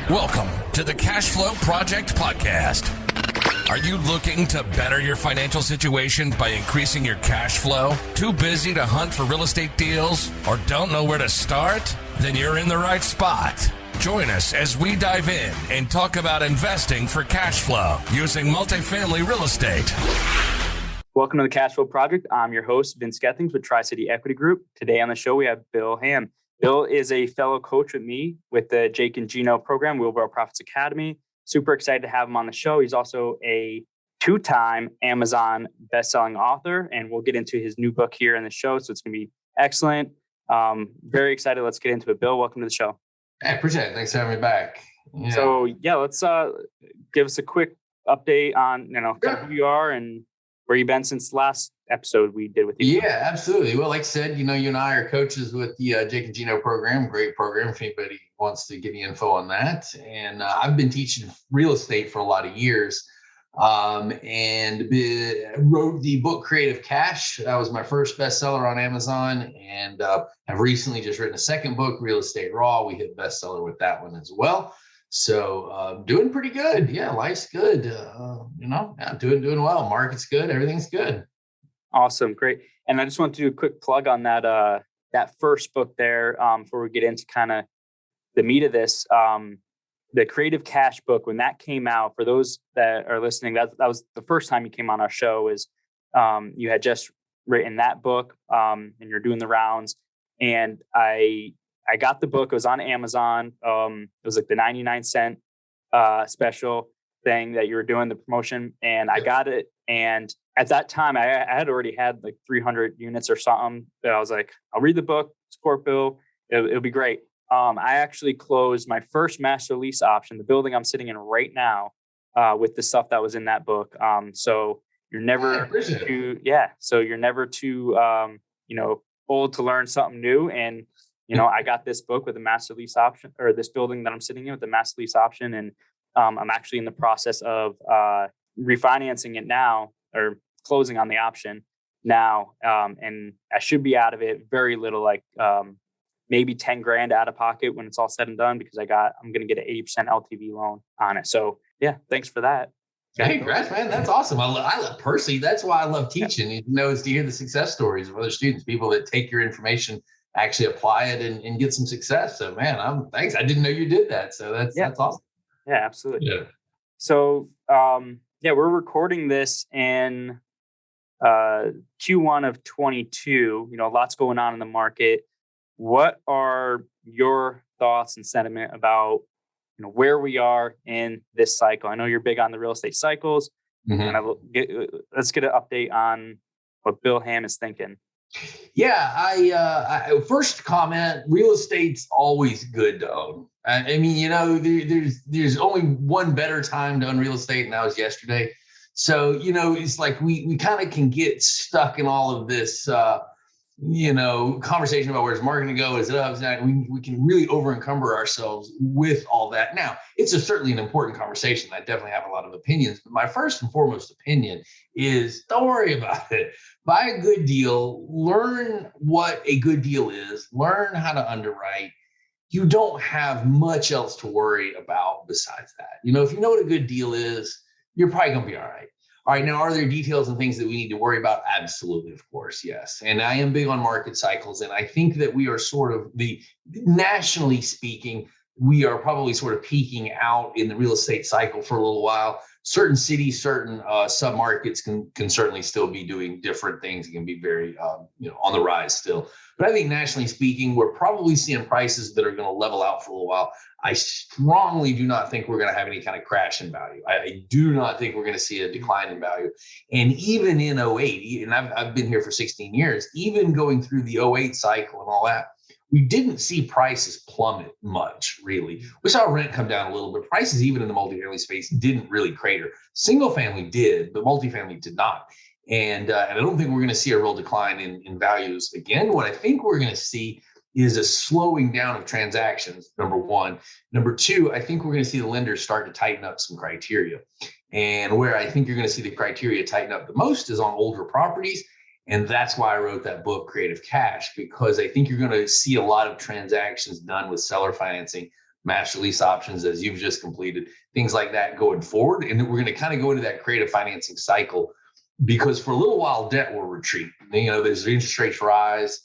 Welcome to the Cash Flow Project Podcast. Are you looking to better your financial situation by increasing your cash flow? Too busy to hunt for real estate deals or don't know where to start? Then you're in the right spot. Join us as we dive in and talk about investing for cash flow using multifamily real estate. Welcome to the Cash Flow Project. I'm your host, Vince Gethings with Tri-City Equity Group. Today on the show, we have Bill Ham. Bill is a fellow coach with me with the Jake and Gino program, Wheelbarrow Profits Academy. Super excited to have him on the show. He's also a two-time Amazon best-selling author, and we'll get into his new book here in the show. So it's going to be excellent. Very excited. Let's get into it. Bill, welcome to the show. I appreciate it. Thanks for having me back. Yeah. So let's give us a quick update on kind of who you are and where you've been since the last episode we did with you. Yeah, absolutely. Well, like I said, you and I are coaches with the Jake and Gino program. Great program if anybody wants to get the info on that. And I've been teaching real estate for a lot of years and wrote the book Creative Cash. That was my first bestseller on Amazon, and have recently just written a second book, Real Estate Raw. We hit bestseller with that one as well. So doing pretty good. Yeah, life's good. Doing well. Market's good. Everything's good. Awesome. Great. And I just want to do a quick plug on that first book there before we get into kind of the meat of this. The Creative Cash book, when that came out, for those that are listening, that was the first time you came on our show, is you had just written that book and you're doing the rounds. And I got the book. It was on Amazon. It was like the 99-cent special thing that you were doing, the promotion. And I got it. And at that time, I had already had like 300 units or something. But I was like, I'll read the book, support Bill. It'll be great. I actually closed my first master lease option, the building I'm sitting in right now, with the stuff that was in that book. So you're never So you're never too old to learn something new. And I got this book with a master lease option, or this building that I'm sitting in with the master lease option. And I'm actually in the process of refinancing it now, or closing on the option now. And I should be out of it very little, like maybe 10 grand out of pocket when it's all said and done, because I'm going to get an 80% LTV loan on it. So yeah, thanks for that. Hey, congrats, man. That's awesome. I love personally, that's why I love teaching, is to hear the success stories of other students, people that take your information, actually apply it and get some success. So man, thanks. I didn't know you did that. So that's awesome. Yeah, absolutely. Yeah. So we're recording this in Q1 of 22. Lots going on in the market. What are your thoughts and sentiment about where we are in this cycle? I know you're big on the real estate cycles. Mm-hmm. And let's get an update on what Bill Ham is thinking. Yeah, I first comment, real estate's always good to own. I mean, there's only one better time to own real estate, and that was yesterday. So, it's like we kind of can get stuck in all of this, conversation about where's market going to go, is it up, is that, we can really over encumber ourselves with all that. Now, it's certainly an important conversation. I definitely have a lot of opinions, but my first and foremost opinion is don't worry about it. Buy a good deal, learn what a good deal is, learn how to underwrite. You don't have much else to worry about besides that. If you know what a good deal is, you're probably going to be all right. All right, now, are there details and things that we need to worry about? Absolutely, of course, yes. And I am big on market cycles, and I think that we are sort of nationally speaking, we are probably sort of peaking out in the real estate cycle for a little while. Certain cities, certain submarkets can certainly still be doing different things. It can be very, on the rise still. But I think nationally speaking, we're probably seeing prices that are going to level out for a little while. I strongly do not think we're going to have any kind of crash in value. I do not think we're going to see a decline in value. And even in 08, and I've been here for 16 years, even going through the 08 cycle and all that, we didn't see prices plummet much, really. We saw rent come down a little bit. Prices, even in the multifamily space, didn't really crater. Single family did, but multifamily did not. And I don't think we're going to see a real decline in values again. What I think we're going to see is a slowing down of transactions, number one. Number two, I think we're going to see the lenders start to tighten up some criteria. And where I think you're going to see the criteria tighten up the most is on older properties. And that's why I wrote that book, Creative Cash, because I think you're going to see a lot of transactions done with seller financing master lease options as you've just completed, things like that going forward. And then we're going to kind of go into that creative financing cycle, because for a little while debt will retreat. There's interest rates rise,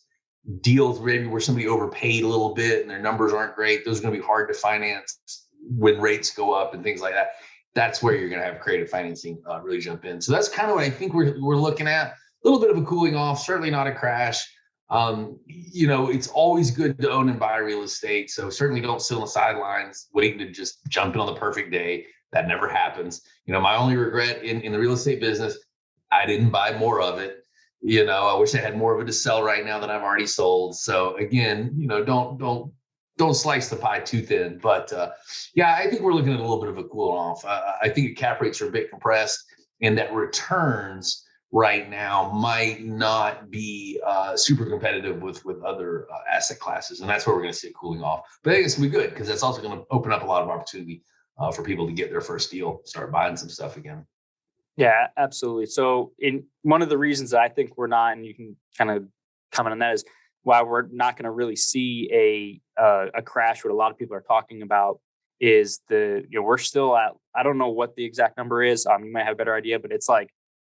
deals maybe where somebody overpaid a little bit and their numbers aren't great. Those are going to be hard to finance when rates go up and things like that. That's where you're going to have creative financing really jump in. So that's kind of what I think we're looking at. A little bit of a cooling off, certainly not a crash. It's always good to own and buy real estate. So certainly don't sit on the sidelines waiting to just jump in on the perfect day. That never happens. My only regret in the real estate business, I didn't buy more of it. I wish I had more of it to sell right now than I've already sold. So again, don't slice the pie too thin. But I think we're looking at a little bit of a cool off. I think cap rates are a bit compressed, and that returns right now might not be super competitive with other asset classes. And that's where we're going to see it cooling off. But I think it's going to be good, because that's also going to open up a lot of opportunity for people to get their first deal, start buying some stuff again. Yeah, absolutely. So in one of the reasons that I think we're not, and you can kind of comment on that, is why we're not going to really see a crash. What a lot of people are talking about is we're still at, I don't know what the exact number is. You might have a better idea, but it's like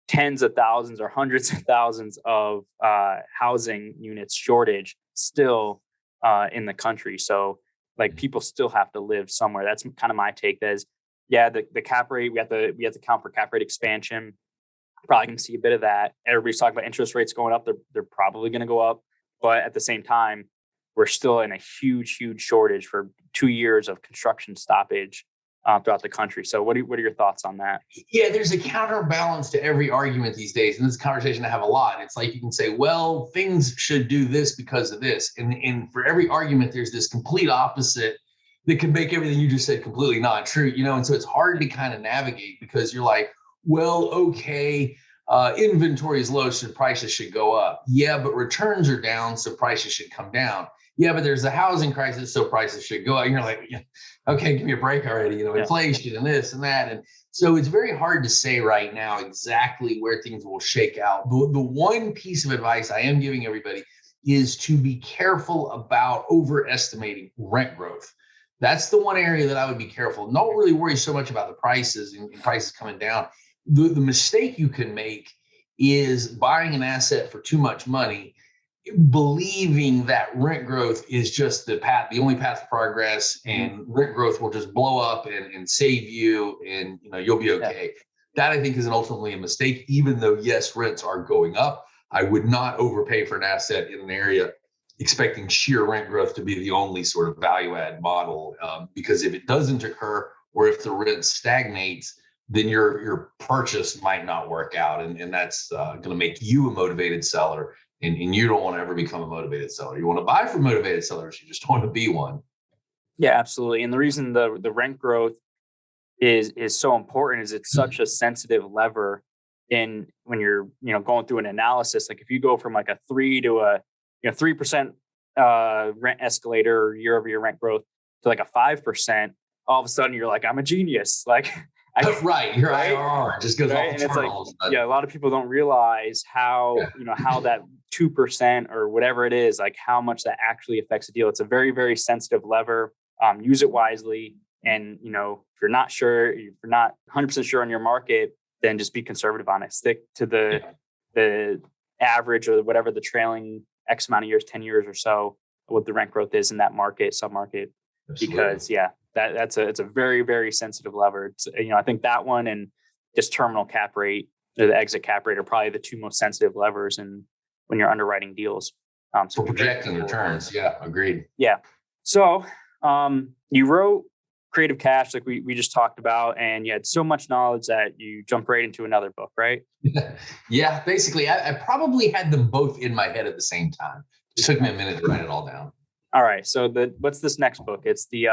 tens of thousands or hundreds of thousands of housing units shortage still in the country. So like people still have to live somewhere. That's kind of my take. That is, the cap rate, we have to count for cap rate expansion. Probably going to see a bit of that. Everybody's talking about interest rates going up. They're probably going to go up. But at the same time, we're still in a huge, huge shortage for 2 years of construction stoppage throughout the country. So what are your thoughts on that? Yeah, there's a counterbalance to every argument these days. And this conversation I have a lot. It's like you can say, well, things should do this because of this. And for every argument, there's this complete opposite that can make everything you just said completely not true. And so it's hard to kind of navigate, because you're like, well, okay, inventory is low, so prices should go up. Yeah, but returns are down, so prices should come down. Yeah, but there's a housing crisis, so prices should go up. And you're like, okay, give me a break already. Inflation and this and that. And so it's very hard to say right now exactly where things will shake out. The one piece of advice I am giving everybody is to be careful about overestimating rent growth. That's the one area that I would be careful. Don't really worry so much about the prices and prices coming down. The mistake you can make is buying an asset for too much money, believing that rent growth is just the only path of progress, and rent growth will just blow up and save you, and you'll be okay. Yeah. That I think is ultimately a mistake. Even though yes, rents are going up, I would not overpay for an asset in an area expecting sheer rent growth to be the only sort of value add model, because if it doesn't occur, or if the rent stagnates, then your purchase might not work out. And that's going to make you a motivated seller. And you don't want to ever become a motivated seller. You want to buy from motivated sellers. You just don't want to be one. Yeah, absolutely. And the reason the rent growth is so important is it's such a sensitive lever in when you're, going through an analysis. Like if you go from like a 3 to a 3% rent escalator or year-over-year rent growth to like a 5%, all of a sudden you're like, I'm a genius. Like, right, your IRR just goes off the chart all of a sudden. Yeah, a lot of people don't realize how how that 2% or whatever it is, like how much that actually affects a deal. It's a very, very sensitive lever. Use it wisely, and if you're not sure, if you're not 100% sure on your market, then just be conservative on it. Stick to the average or whatever the trailing X amount of years, 10 years or so, what the rent growth is in that market, submarket. Because it's a very, very sensitive lever. It's, I think that one and just terminal cap rate or the exit cap rate are probably the two most sensitive levers when you're underwriting deals. So for projecting returns. Yeah, agreed. Yeah. So you wrote Creative Cash, like we just talked about, and you had so much knowledge that you jumped right into another book, right? Yeah, basically, I probably had them both in my head at the same time. It took me a minute to write it all down. All right. So what's this next book? It's the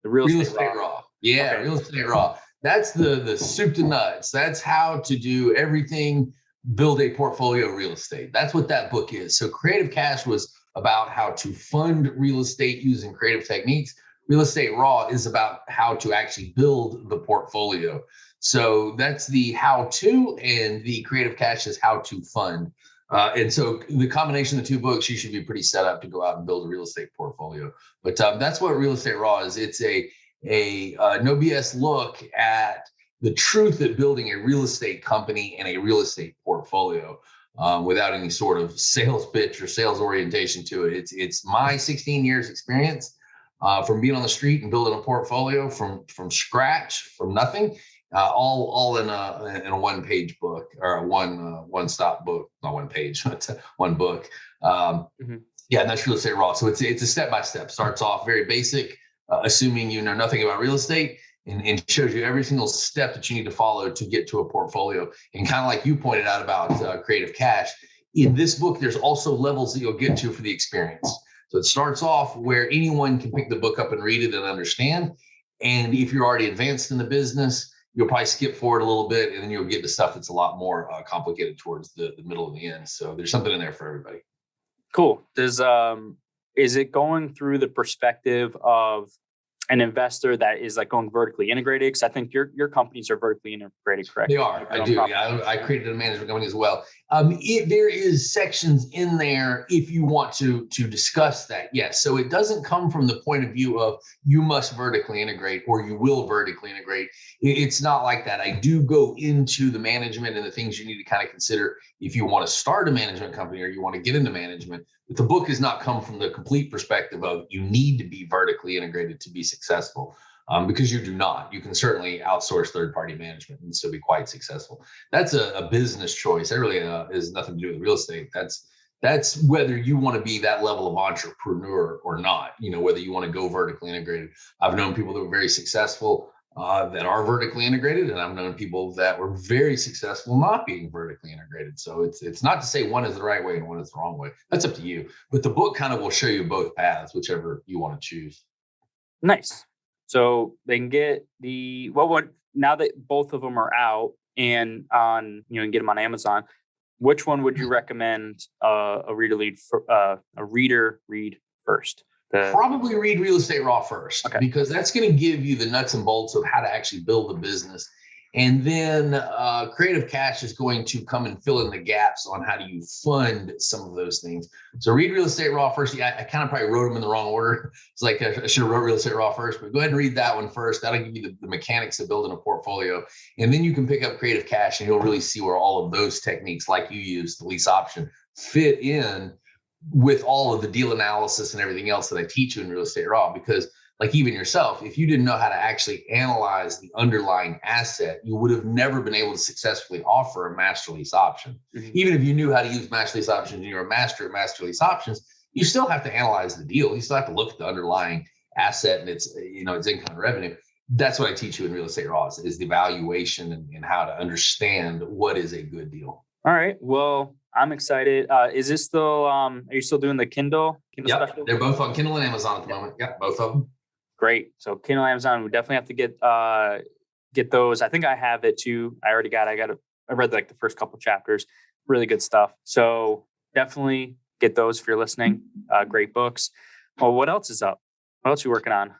Real Estate Raw. Yeah, okay. Real Estate Raw. That's the soup to nuts. That's how to do everything, build a portfolio of real estate. That's what that book is. So Creative Cash was about how to fund real estate using creative techniques. Real Estate Raw is about how to actually build the portfolio. So that's the how to, and the Creative Cash is how to fund. And so the combination of the two books, you should be pretty set up to go out and build a real estate portfolio. But that's what Real Estate Raw is. It's a no BS look at the truth of building a real estate company and a real estate portfolio without any sort of sales pitch or sales orientation to it. It's my 16 years experience from being on the street and building a portfolio from scratch, from nothing. All in a one-page book or a one-stop book, not one page, but one book. Yeah, and that's Real Estate Raw. So it's a step-by-step. Starts off very basic, assuming you know nothing about real estate, and shows you every single step that you need to follow to get to a portfolio. And kind of like you pointed out about Creative Cash, in this book, there's also levels that you'll get to for the experience. So it starts off where anyone can pick the book up and read it and understand. And if you're already advanced in the business, you'll probably skip forward a little bit, and then you'll get to stuff that's a lot more complicated towards the middle and the end. So there's something in there for everybody. Cool. Is it going through the perspective of an investor that is like going vertically integrated? Because I think your companies are vertically integrated, correct? They are. I do. Yeah, I created a management company as well. There is sections in there if you want to discuss that. Yes. So it doesn't come from the point of view of you must vertically integrate or you will vertically integrate. It's not like that. I do go into the management and the things you need to kind of consider if you want to start a management company or you want to get into management. But the book has not come from the complete perspective of you need to be vertically integrated to be successful. Because you do not. You can certainly outsource third-party management and still be quite successful. That's a business choice. That really has nothing to do with real estate. That's whether you want to be that level of entrepreneur or not. You know, whether you want to go vertically integrated. I've known people that were very successful that are vertically integrated, and I've known people that were very successful not being vertically integrated. So it's not to say one is the right way and one is the wrong way. That's up to you. But the book kind of will show you both paths, whichever you want to choose. Nice. So they can get now that both of them are out and on, you can get them on Amazon. Which one would you recommend a reader read first? Probably read Real Estate Raw first, okay, because that's going to give you the nuts and bolts of how to actually build a business. And then Creative Cash is going to come and fill in the gaps on how do you fund some of those things. So read Real Estate Raw first. Yeah, I kind of probably wrote them in the wrong order. It's like I should have wrote Real Estate Raw first, but go ahead and read that one first. That'll give you the mechanics of building a portfolio. And then you can pick up Creative Cash and you'll really see where all of those techniques like you use, the lease option, fit in with all of the deal analysis and everything else that I teach you in Real Estate Raw. Because like even yourself, if you didn't know how to actually analyze the underlying asset, you would have never been able to successfully offer a master lease option. Mm-hmm. Even if you knew how to use master lease options and you're a master at master lease options, you still have to analyze the deal. You still have to look at the underlying asset and its income and revenue. That's what I teach you in Real Estate Raw is the valuation and how to understand what is a good deal. All right. Well, I'm excited. Is this still, are you still doing the Kindle yep, special? They're both on Kindle and Amazon at the moment. Yeah, both of them. Great. So Kindle, Amazon, we definitely have to get those. I think I have it too. I read like the first couple chapters, really good stuff. So definitely get those if you're listening. Great books. Well, what else is up? What else are you working on?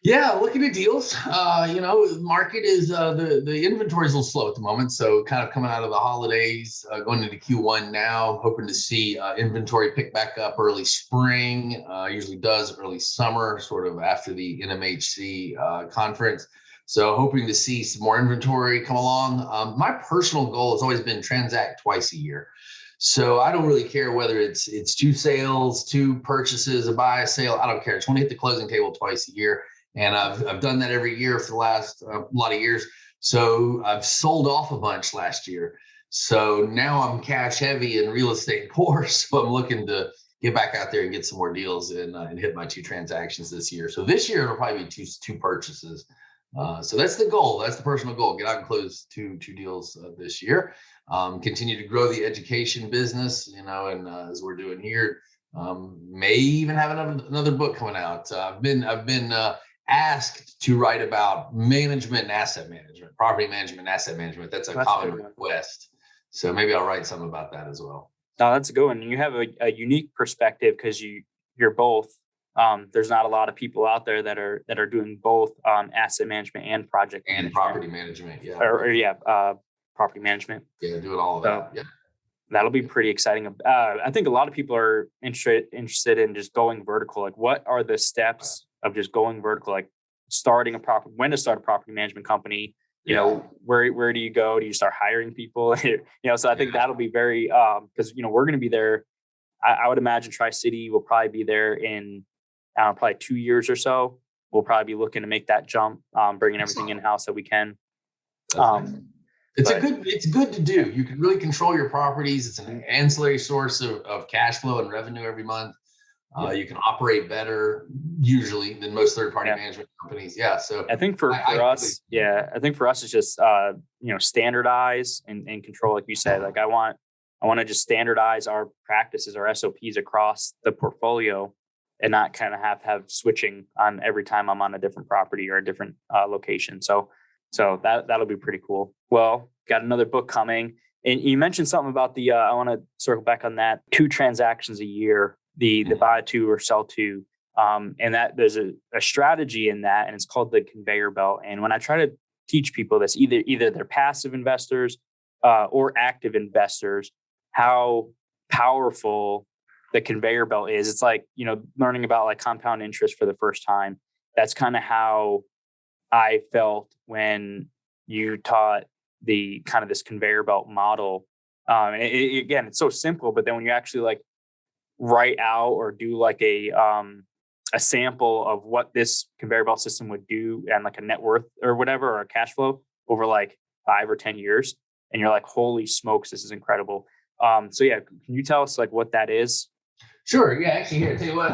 Yeah, looking at deals. The market is the inventory is a little slow at the moment. So kind of coming out of the holidays, going into Q1 now, hoping to see inventory pick back up early spring. Usually does early summer, sort of after the NMHC conference. So hoping to see some more inventory come along. My personal goal has always been transact twice a year. So I don't really care whether it's 2 sales, 2 purchases, a buy, a sale. I don't care. I just want to hit the closing table twice a year. And I've done that every year for the last lot of years. So I've sold off a bunch last year. So now I'm cash heavy and real estate poor. So I'm looking to get back out there and get some more deals and hit my 2 transactions this year. So this year it'll probably be two purchases. So that's the goal. That's the personal goal. Get out and close two deals this year. Continue to grow the education business, and as we're doing here, may even have another book coming out. I've been asked to write about management and asset management, property management and asset management. That's common request. So maybe I'll write something about that as well. No, that's a good one. You have a unique perspective because you're both. There's not a lot of people out there that are doing both asset management and project and management. Property management. Yeah. Property management. Yeah, doing all of that. Yeah. That'll be pretty exciting. I think a lot of people are interested in just going vertical. Like, what are the steps of just going vertical? Like, when to start a property management company. You know, where do you go? Do you start hiring people? So I think that'll be very because we're going to be there. I would imagine Tri-City will probably be there in probably 2 years or so. We'll probably be looking to make that jump, bringing everything in house that we can. It's good to do. You can really control your properties. It's an ancillary source of cash flow and revenue every month. You can operate better usually than most third-party management companies. Yeah. So I think for us, it's just standardize and control, like you said. Like I want to just standardize our practices, our SOPs across the portfolio, and not kind of have switching on every time I'm on a different property or a different location. So that'll be pretty cool. Well, got another book coming, and you mentioned something about the. I want to circle back on that. 2 transactions a year. The buy to or sell to, and that there's a strategy in that, and it's called the conveyor belt. And when I try to teach people this, either they're passive investors or active investors, how powerful the conveyor belt is. It's like learning about like compound interest for the first time. That's kind of how I felt when you taught the kind of this conveyor belt model. And again, it's so simple, but then when you actually like write out or do like a sample of what this conveyor belt system would do and like a net worth or whatever, or a cash flow over like 5 or 10 years. And you're like, holy smokes, this is incredible. So yeah, can you tell us like what that is? Sure. Yeah. Actually, here, tell you what,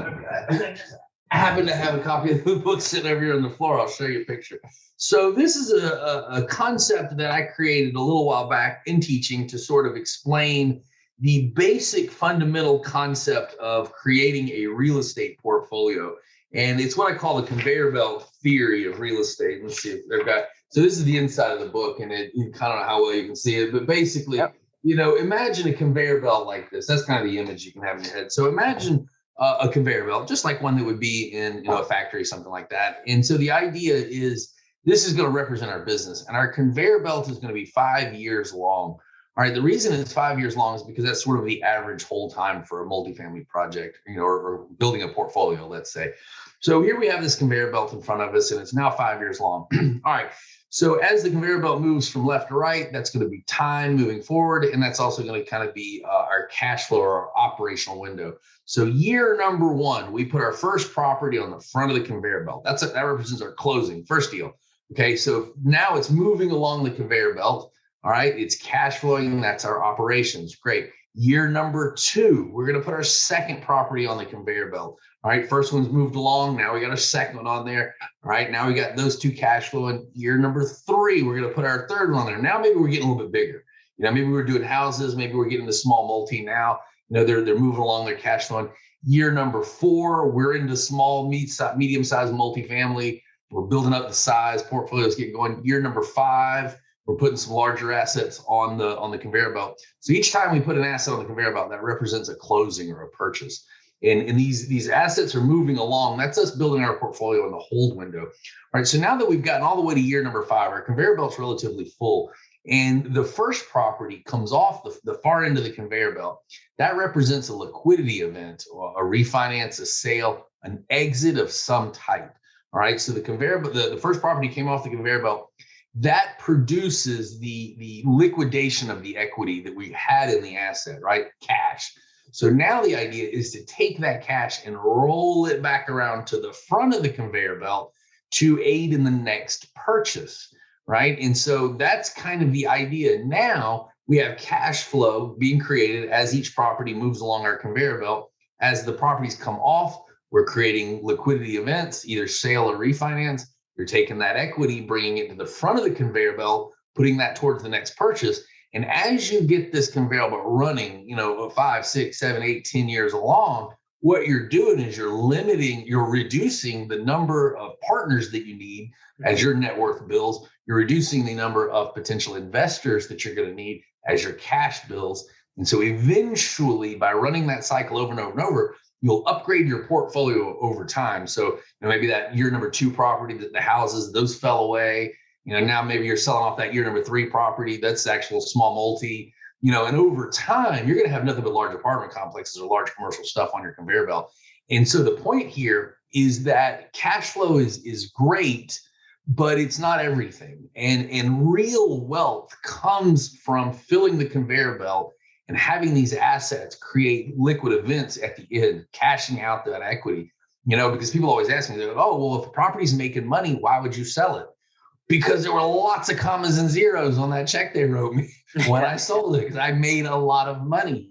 I happen to have a copy of the book sitting over here on the floor. I'll show you a picture. So this is a concept that I created a little while back in teaching to sort of explain the basic fundamental concept of creating a real estate portfolio. And it's what I call the conveyor belt theory of real estate. Let's see if they've got, so this is the inside of the book, and you kind of know how well you can see it, but basically, imagine a conveyor belt like this. That's kind of the image you can have in your head. So imagine a conveyor belt, just like one that would be in a factory, something like that. And so the idea is this is going to represent our business, and our conveyor belt is going to be 5 years long. All right. The reason it's 5 years long is because that's sort of the average hold time for a multifamily project, or building a portfolio, let's say. So here we have this conveyor belt in front of us, and it's now 5 years long. All right. So as the conveyor belt moves from left to right, that's going to be time moving forward. And that's also going to kind of be our cash flow or our operational window. So year number 1, we put our first property on the front of the conveyor belt. That represents our closing, first deal. Okay. So now it's moving along the conveyor belt. All right, it's cash flowing. That's our operations. Great. Year number 2, we're going to put our second property on the conveyor belt. All right, first one's moved along. Now we got a second one on there. All right, now we got those 2 cash flowing. Year number 3, we're going to put our third one on there. Now maybe we're getting a little bit bigger. Maybe we're doing houses. Maybe we're getting the small multi now. They're moving along their cash flowing. Year number 4, we're into small, medium-sized multifamily. We're building up the size. Portfolios getting going. Year number 5. We're putting some larger assets on the conveyor belt. So each time we put an asset on the conveyor belt, that represents a closing or a purchase. And these assets are moving along. That's us building our portfolio in the hold window. All right. So now that we've gotten all the way to year number 5, our conveyor belt's relatively full. And the first property comes off the far end of the conveyor belt. That represents a liquidity event, or a refinance, a sale, an exit of some type. All right. So the conveyor, the first property came off the conveyor belt. That produces the liquidation of the equity that we had in the asset, right? Cash. So now the idea is to take that cash and roll it back around to the front of the conveyor belt to aid in the next purchase, right? And so that's kind of the idea. Now we have cash flow being created as each property moves along our conveyor belt. As the properties come off, we're creating liquidity events, either sale or refinance. You're taking that equity, bringing it to the front of the conveyor belt, putting that towards the next purchase. And as you get this conveyor belt running, 5, 6, 7, 8, 10 years along, what you're doing is you're reducing the number of partners that you need as your net worth builds. You're reducing the number of potential investors that you're going to need as your cash builds. And so eventually, by running that cycle over and over and over, you'll upgrade your portfolio over time. So maybe that year number 2 property, the houses, those fell away. Now maybe you're selling off that year number 3 property. That's actual small multi. and over time, you're going to have nothing but large apartment complexes or large commercial stuff on your conveyor belt. And so the point here is that cash flow is great, but it's not everything. And real wealth comes from filling the conveyor belt and having these assets create liquid events at the end, cashing out that equity. Because people always ask me, oh, well, if the property's making money, why would you sell it? Because there were lots of commas and zeros on that check they wrote me when I sold it, because I made a lot of money,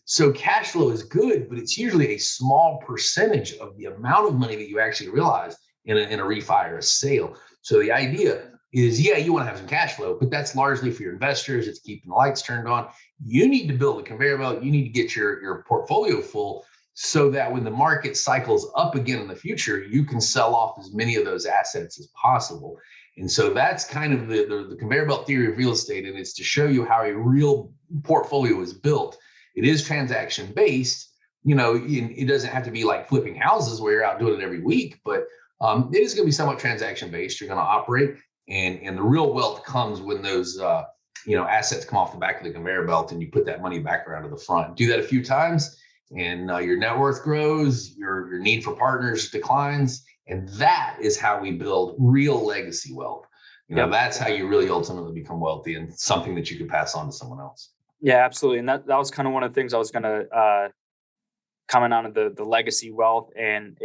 So cash flow is good, but it's usually a small percentage of the amount of money that you actually realize in a refi or a sale. So the idea is, you want to have some cash flow, but that's largely for your investors. It's keeping the lights turned on. You need to build a conveyor belt. You need to get your portfolio full so that when the market cycles up again in the future, you can sell off as many of those assets as possible. And so that's kind of the conveyor belt theory of real estate. And it's to show you how a real portfolio is built. It is transaction based. It doesn't have to be like flipping houses where you're out doing it every week, but it is going to be somewhat transaction based. You're going to operate, and the real wealth comes when those assets come off the back of the conveyor belt and you put that money back around to the front. Do that a few times, and your net worth grows, your need for partners declines. And that is how we build real legacy wealth. That's how you really ultimately become wealthy and something that you can pass on to someone else. Yeah, absolutely. And that was kind of one of the things I was going to comment on, the legacy wealth, and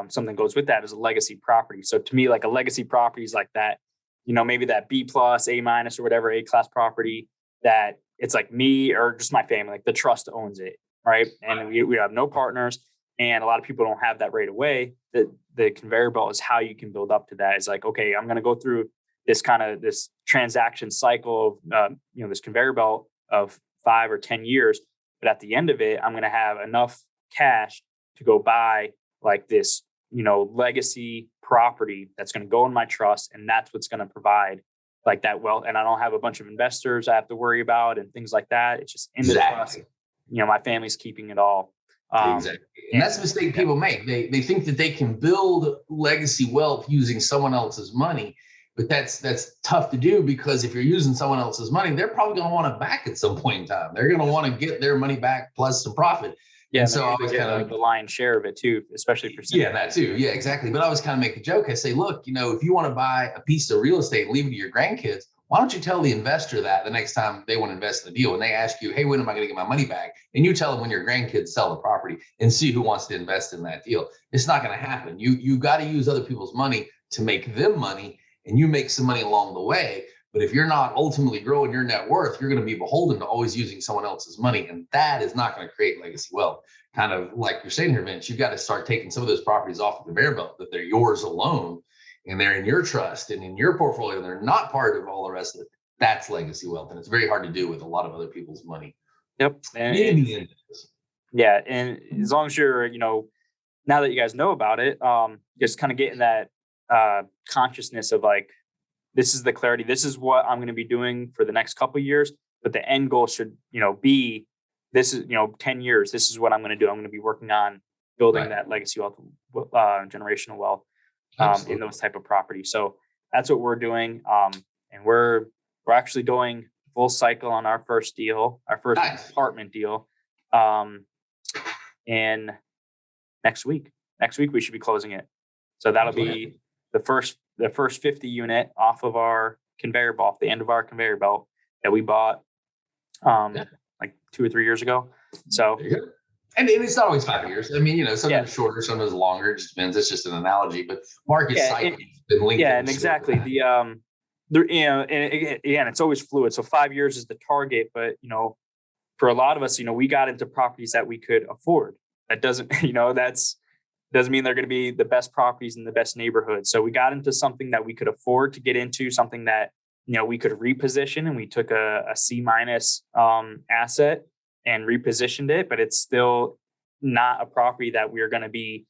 something goes with that is a legacy property. So to me, like a legacy property is like that, maybe that B+, A- or whatever, A-class property that it's like me or just my family, like the trust owns it. Right. And we have no partners, and a lot of people don't have that right away. The conveyor belt is how you can build up to that. It's like, okay, I'm going to go through this transaction cycle of, this conveyor belt of 5 or 10 years. But at the end of it, I'm going to have enough cash to go buy like this, legacy property that's going to go in my trust. And that's what's going to provide like that wealth. And I don't have a bunch of investors I have to worry about and things like that. It's just in the trust. My family's keeping it all. Exactly. And that's the mistake people make. They think that they can build legacy wealth using someone else's money, but that's tough to do, because if you're using someone else's money, they're probably going to want it back at some point in time. They're going to want to get their money back plus some profit. Yeah. And so I was kind of the lion's share of it too, especially for that too. Yeah, exactly. But I always kind of make a joke. I say, look, if you want to buy a piece of real estate and leave it to your grandkids, why don't you tell the investor that the next time they want to invest in the deal and they ask you, hey, when am I going to get my money back? And you tell them when your grandkids sell the property and see who wants to invest in that deal. It's not going to happen. You got to use other people's money to make them money, and you make some money along the way. But if you're not ultimately growing your net worth, you're going to be beholden to always using someone else's money. And that is not going to create legacy wealth. Kind of like you're saying here, Vince, you've got to start taking some of those properties off the conveyor belt, that they're yours alone and they're in your trust and in your portfolio. They're not part of all the rest of it. That's legacy wealth. And it's very hard to do with a lot of other people's money. Yep. And as long as you're, now that you guys know about it, just kind of getting that consciousness of like, this is the clarity. This is what I'm going to be doing for the next couple of years. But the end goal should, be this is, 10 years. This is what I'm going to do. I'm going to be working on building that legacy wealth, generational wealth in those type of properties. So that's what we're doing. And we're actually doing full cycle on our first deal, our first apartment deal. And next week we should be closing it. So that'll be the first 50 unit off of our conveyor belt, the end of our conveyor belt that we bought like 2 or 3 years ago. So, and it's not always 5 years. I mean, sometimes shorter, sometimes longer. It just depends. It's just an analogy, but market cycle has been linked. Yeah, and exactly. And it's always fluid. So 5 years is the target, but for a lot of us, we got into properties that we could afford. That doesn't, doesn't mean they're going to be the best properties in the best neighborhoods. So we got into something that we could afford to get into, something that, we could reposition, and we took a C- asset and repositioned it, but it's still not a property that we're going to be,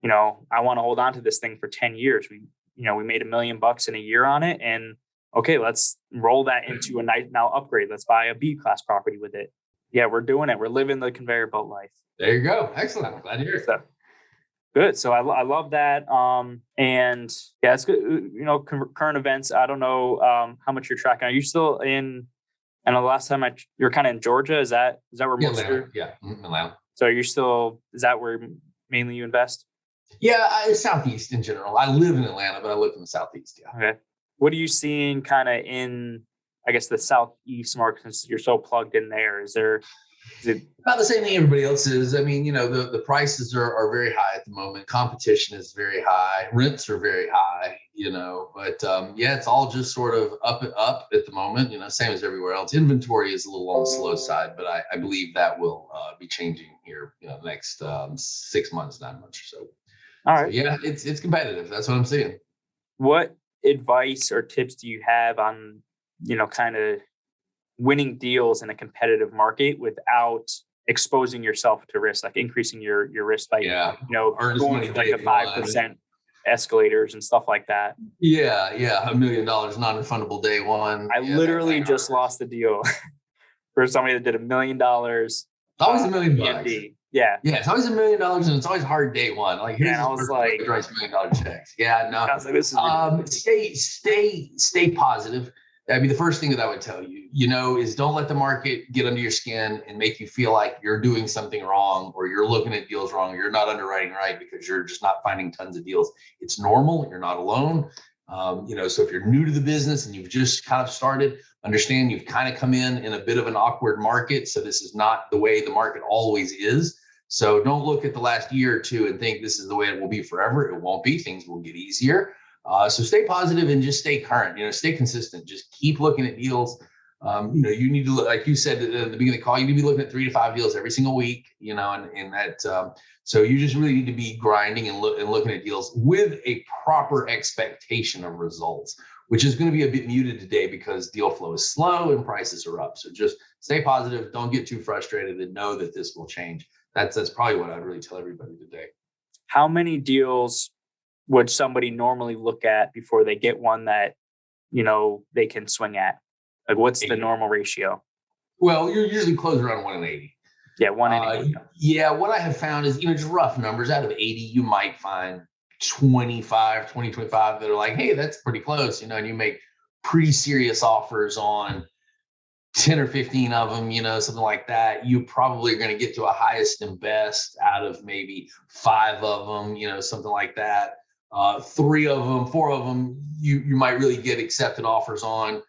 I want to hold on to this thing for 10 years. We made $1 million in a year on it, and okay, let's roll that into a nice now upgrade. Let's buy a B-class property with it. Yeah, we're doing it. We're living the conveyor belt life. There you go. Excellent. Glad to hear it. Good. So I love that. And yeah, it's good. Current events. I don't know how much you're tracking. Are you still in And the last time you're kind of in Georgia, is that where Yeah, most of Atlanta. Yeah, Atlanta. So is that where mainly you invest? Yeah, Southeast in general. I live in Atlanta, but I live in the Southeast. Yeah. Okay. What are you seeing kind of in, I guess, the Southeast market, since you're so plugged in there? Is it About the same thing everybody else is. I mean, the prices are very high at the moment. Competition is very high. Rents are very high, but yeah, it's all just sort of up at the moment, same as everywhere else. Inventory is a little on the slow side, but I believe that will be changing here, the next 6 months, 9 months or so. all right? So, yeah, it's competitive. That's what I'm seeing. What advice or tips do you have on, kind of winning deals in a competitive market without exposing yourself to risk, like increasing your risk by, going to like the 5% escalators and stuff like that? Yeah. $1 million non-refundable day one. I literally just lost the deal for somebody that did $1 million. It's always $1 million. Yeah. Yeah, it's always $1 million, and it's always hard day one. Like, here's I was like, $1 million checks. Yeah, no. I was like, this is stay positive. I mean, the first thing that I would tell you, is don't let the market get under your skin and make you feel like you're doing something wrong, or you're looking at deals wrong, or you're not underwriting right because you're just not finding tons of deals. It's normal. You're not alone. So if you're new to the business and you've just kind of started, understand you've kind of come in a bit of an awkward market. So this is not the way the market always is. So don't look at the last year or two and think this is the way it will be forever. It won't be. Things will get easier. So stay positive and just stay current, stay consistent. Just keep looking at deals. You need to look, like you said at the beginning of the call, you need to be looking at 3 to 5 deals every single week, and that, so you just really need to be grinding and looking at deals with a proper expectation of results, which is going to be a bit muted today because deal flow is slow and prices are up. So just stay positive. Don't get too frustrated, and know that this will change. That's probably what I'd really tell everybody today. How many deals would somebody normally look at before they get one that, they can swing at? Like, what's 80. the normal ratio? Well, you're usually close around 1 in 80. Yeah, 1 in 80. Yeah, what I have found is, just rough numbers. Out of 80, you might find 25 that are like, hey, that's pretty close, and you make pretty serious offers on 10 or 15 of them, something like that. You probably are going to get to a highest and best out of maybe 5 of them, something like that. 3 of them, 4 of them, you might really get accepted offers on.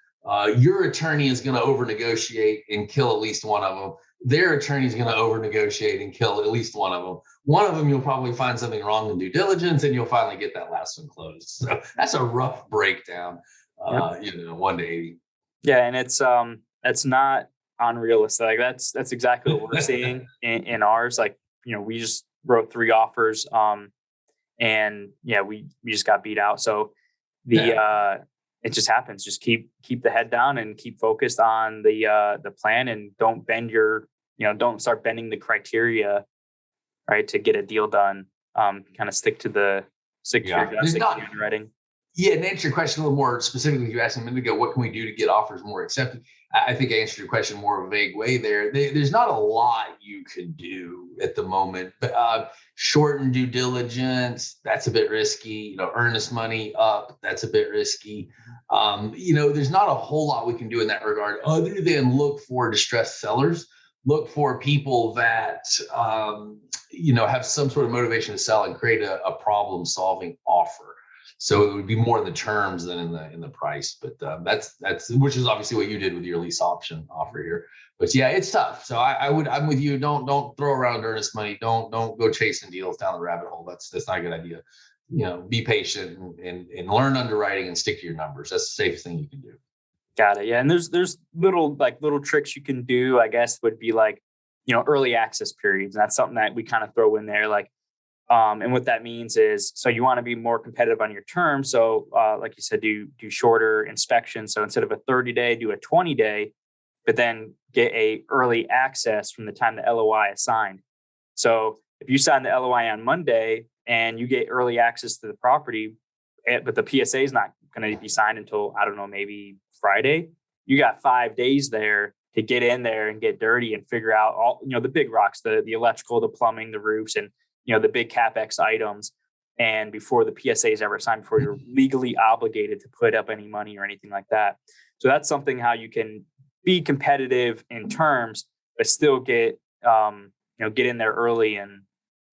Your attorney is going to over negotiate and kill at least 1 of them. Their attorney is going to over negotiate and kill at least 1 of them. 1 of them, you'll probably find something wrong in due diligence, and you'll finally get that last one closed. So that's a rough breakdown, 1 to 80. Yeah, and it's not unrealistic. Like that's exactly what we're seeing in ours. Like, we just wrote 3 offers, and we just got beat out. So it just happens. Just keep the head down and keep focused on the plan, and don't bend don't start bending the criteria, right, to get a deal done. Kind of stick to your guns, stick to the underwriting. Yeah, and answer your question a little more specifically, you asked a minute ago, what can we do to get offers more accepted? I think I answered your question more of a vague way there. There's not a lot you can do at the moment, but shorten due diligence, that's a bit risky. Earnest money up, that's a bit risky. There's not a whole lot we can do in that regard other than look for distressed sellers, look for people that, have some sort of motivation to sell and create a problem-solving offer. So it would be more in the terms than in the price, but that's which is obviously what you did with your lease option offer here. But yeah, it's tough. So I'm with you. Don't throw around earnest money. Don't go chasing deals down the rabbit hole. That's not a good idea. Be patient and learn underwriting and stick to your numbers. That's the safest thing you can do. Got it. Yeah, and there's little tricks you can do. I guess would be like early access periods, and that's something that we kind of throw in there. Like. And what that means is, so you want to be more competitive on your terms. So like you said, do shorter inspections. So instead of a 30-day, do a 20-day, but then get a early access from the time the LOI is signed. So if you sign the LOI on Monday and you get early access to the property, but the PSA is not going to be signed until, I don't know, maybe Friday, you got 5 days there to get in there and get dirty and figure out all, the big rocks, the electrical, the plumbing, the roofs, and the big CapEx items. And before the PSA is ever signed, before you're legally obligated to put up any money or anything like that. So that's something how you can be competitive in terms, but still get in there early and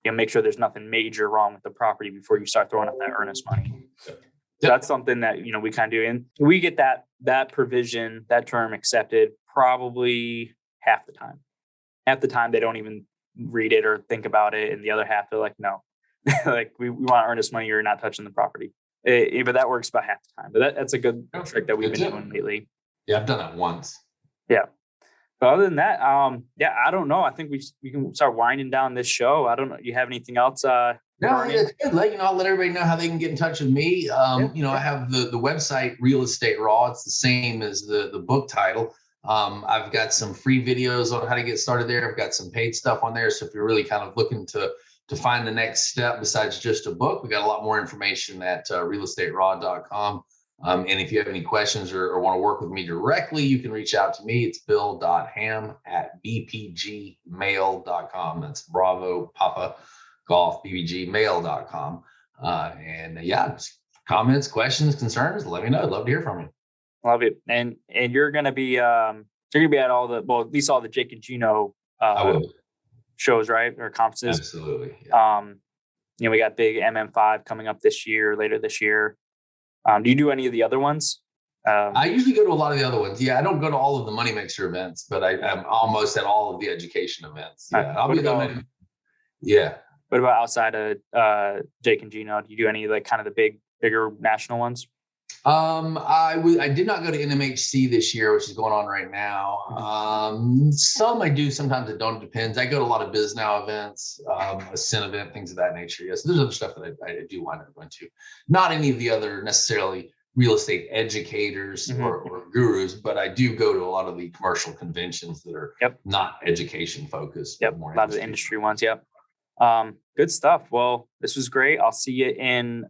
make sure there's nothing major wrong with the property before you start throwing up that earnest money. So that's something that we kind of do, and we get that provision, that term accepted probably half the time. Half the time they don't even read it or think about it, and the other half they're like, no, like we want earnest money, you're not touching the property. But that works about half the time. But that's a good trick that we've been doing lately. Yeah, I've done that once. Yeah. But other than that, I don't know. I think we can start winding down this show. I don't know. You have anything else? No, it's good. I'll let everybody know how they can get in touch with me. I have the website Real Estate Raw. It's the same as the book title. I've got some free videos on how to get started there. I've got some paid stuff on there. So if you're really kind of looking to find the next step besides just a book, we got a lot more information at realestateraw.com. And if you have any questions or want to work with me directly, you can reach out to me. It's bill.ham@bpgmail.com. That's Bravo Papa Golf bbgmail.com. Comments, questions, concerns, let me know. I'd love to hear from you. Love it. And you're gonna be at all the at least all the Jake and Gino shows, right? Or conferences. Absolutely. Yeah. We got big MM5 coming up later this year. Do you do any of the other ones? I usually go to a lot of the other ones. Yeah, I don't go to all of the Money Mixer events, but I'm almost at all of the education events. Yeah, I'll be going. Yeah. What about outside of Jake and Gino? Do you do any like kind of the bigger national ones? I did not go to NMHC this year, which is going on right now. Some I do, sometimes it don't. It depends. I go to a lot of Biz Now events, a Sin event, things of that nature. Yes, there's other stuff that I do wind up going to. Not any of the other necessarily real estate educators or gurus, but I do go to a lot of the commercial conventions that are not education focused. Yep, a lot of the industry ones. Yep. Good stuff. Well, this was great. I'll see you in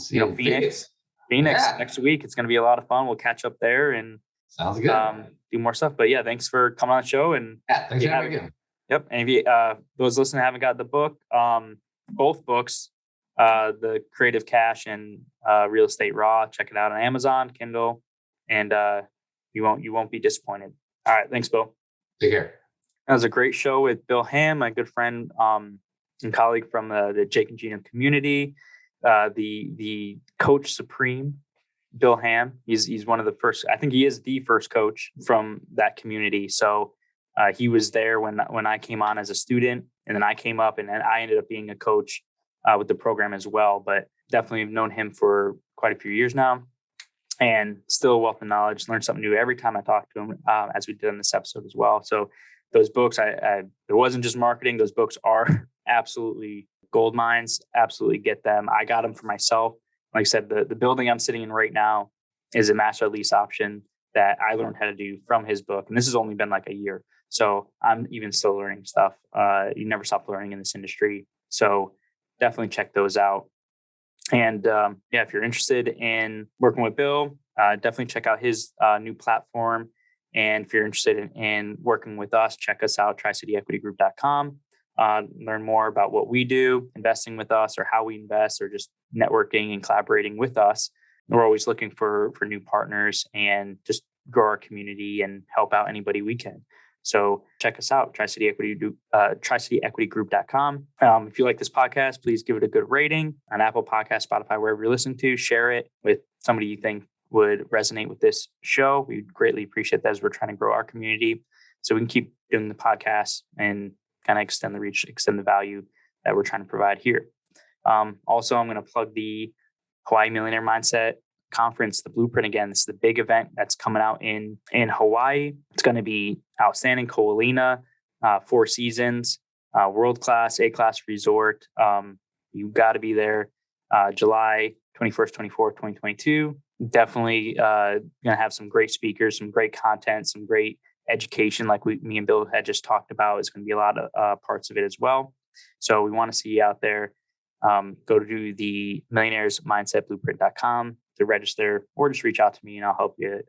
Phoenix. Next week. It's going to be a lot of fun. We'll catch up there and sounds good. Do more stuff. But yeah, thanks for coming on the show. And thanks for having me again. Yep. And if you those listening haven't got the book, both books, the Creative Cash and Real Estate Raw, check it out on Amazon, Kindle, and you won't be disappointed. All right, thanks, Bill. Take care. That was a great show with Bill Ham, my good friend and colleague from the Jake and Gino community. The coach supreme, Bill Ham. He's one of the first. I think he is the first coach from that community. So he was there when I came on as a student, and then I came up, and then I ended up being a coach with the program as well. But definitely have known him for quite a few years now, and still a wealth of knowledge. Learn something new every time I talk to him, as we did in this episode as well. So those books, it wasn't just marketing. Those books are absolutely gold mines. Absolutely get them. I got them for myself. Like I said, the building I'm sitting in right now is a master lease option that I learned how to do from his book. And this has only been like a year. So I'm even still learning stuff. You never stop learning in this industry. So definitely check those out. And if you're interested in working with Bill, definitely check out his new platform. And if you're interested in working with us, check us out, tricityequitygroup.com. Learn more about what we do, investing with us, or how we invest, or just networking and collaborating with us. We're always looking for new partners and just grow our community and help out anybody we can. So check us out, tricityequitygroup.com. If you like this podcast, please give it a good rating on Apple Podcasts, Spotify, wherever you're listening to. Share it with somebody you think would resonate with this show. We'd greatly appreciate that as we're trying to grow our community so we can keep doing the podcast and kind of extend the reach, extend the value that we're trying to provide here. Also, I'm going to plug the Hawaii Millionaire Mindset Conference, the Blueprint again. This is the big event that's coming out in Hawaii. It's going to be outstanding. Ko'olina, 4 seasons, world-class, A-class resort. You got to be there. July 21st, 24th, 2022. Definitely going to have some great speakers, some great content, some great education like me and Bill had just talked about. It's going to be a lot of parts of it as well. So we want to see you out there. Go to the millionairesmindsetblueprint.com to register, or just reach out to me and I'll help you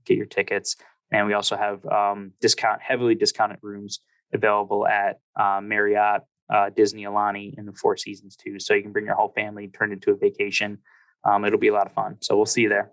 get your tickets. And we also have heavily discounted rooms available at Marriott, Disney Alani, and the Four Seasons too. So you can bring your whole family, turn it into a vacation. It'll be a lot of fun. So we'll see you there.